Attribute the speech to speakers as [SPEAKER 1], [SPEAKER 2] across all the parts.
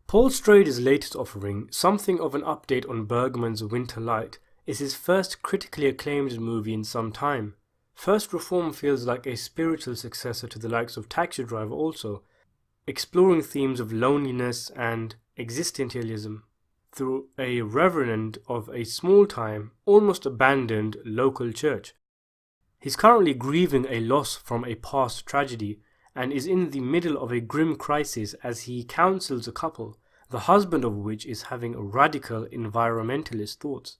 [SPEAKER 1] Paul Schrader's latest offering, something of an update on Bergman's Winter Light, is his first critically acclaimed movie in some time. First Reform feels like a spiritual successor to the likes of Taxi Driver also, exploring themes of loneliness and existentialism through a reverend of a small-time, almost abandoned local church. He's currently grieving a loss from a past tragedy and is in the middle of a grim crisis as he counsels a couple, the husband of which is having radical environmentalist thoughts.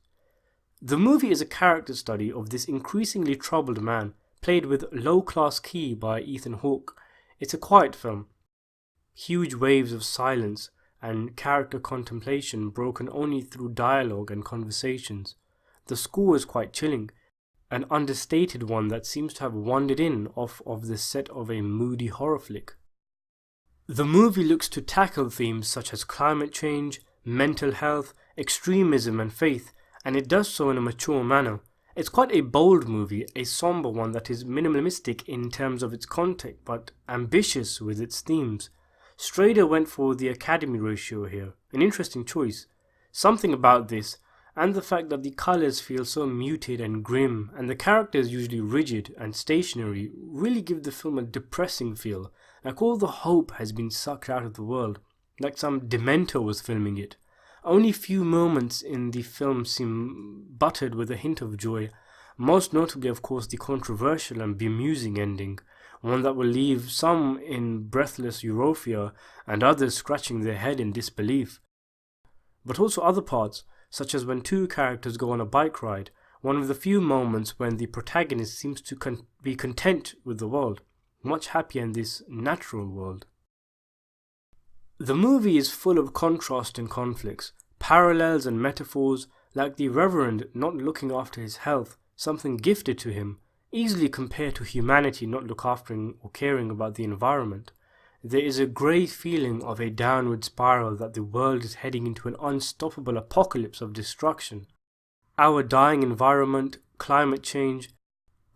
[SPEAKER 1] The movie is a character study of this increasingly troubled man, played with Low Class Key by Ethan Hawke. It's a quiet film. Huge waves of silence and character contemplation broken only through dialogue and conversations. The score is quite chilling, an understated one that seems to have wandered in off of the set of a moody horror flick. The movie looks to tackle themes such as climate change, mental health, extremism and faith, and it does so in a mature manner. It's quite a bold movie, a somber one that is minimalistic in terms of its content but ambitious with its themes. Schrader went for the Academy ratio here, an interesting choice. Something about this, and the fact that the colours feel so muted and grim, and the characters usually rigid and stationary, really give the film a depressing feel, like all the hope has been sucked out of the world, like some Dementor was filming it. Only few moments in the film seem buttered with a hint of joy, most notably of course the controversial and bemusing ending, one that will leave some in breathless euphoria and others scratching their head in disbelief. But also other parts, such as when two characters go on a bike ride, one of the few moments when the protagonist seems to be content with the world, much happier in this natural world. The movie is full of contrast and conflicts, parallels and metaphors, like the Reverend not looking after his health, something gifted to him, easily compared to humanity not looking after or caring about the environment. There is a grey feeling of a downward spiral that the world is heading into an unstoppable apocalypse of destruction. Our dying environment, climate change,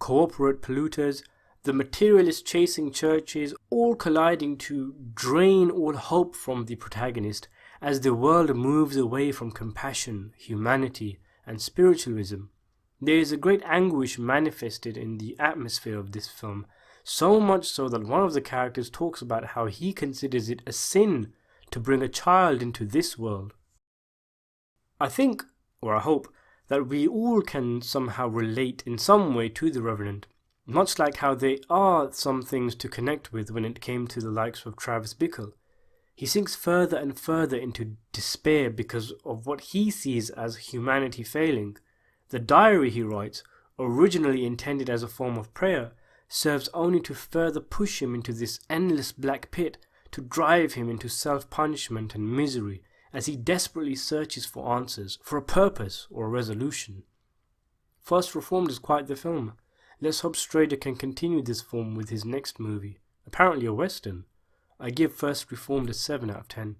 [SPEAKER 1] corporate polluters, the materialist chasing churches, all colliding to drain all hope from the protagonist as the world moves away from compassion, humanity, and spiritualism. There is a great anguish manifested in the atmosphere of this film, so much so that one of the characters talks about how he considers it a sin to bring a child into this world. I think, or I hope, that we all can somehow relate in some way to the Revenant, much like how there are some things to connect with when it came to the likes of Travis Bickle. He sinks further and further into despair because of what he sees as humanity failing. The diary he writes, originally intended as a form of prayer, serves only to further push him into this endless black pit, to drive him into self-punishment and misery as he desperately searches for answers, for a purpose or a resolution. First Reformed is quite the film. Let's hope Schrader can continue this form with his next movie, apparently a western. I give First Reformed a 7 out of 10.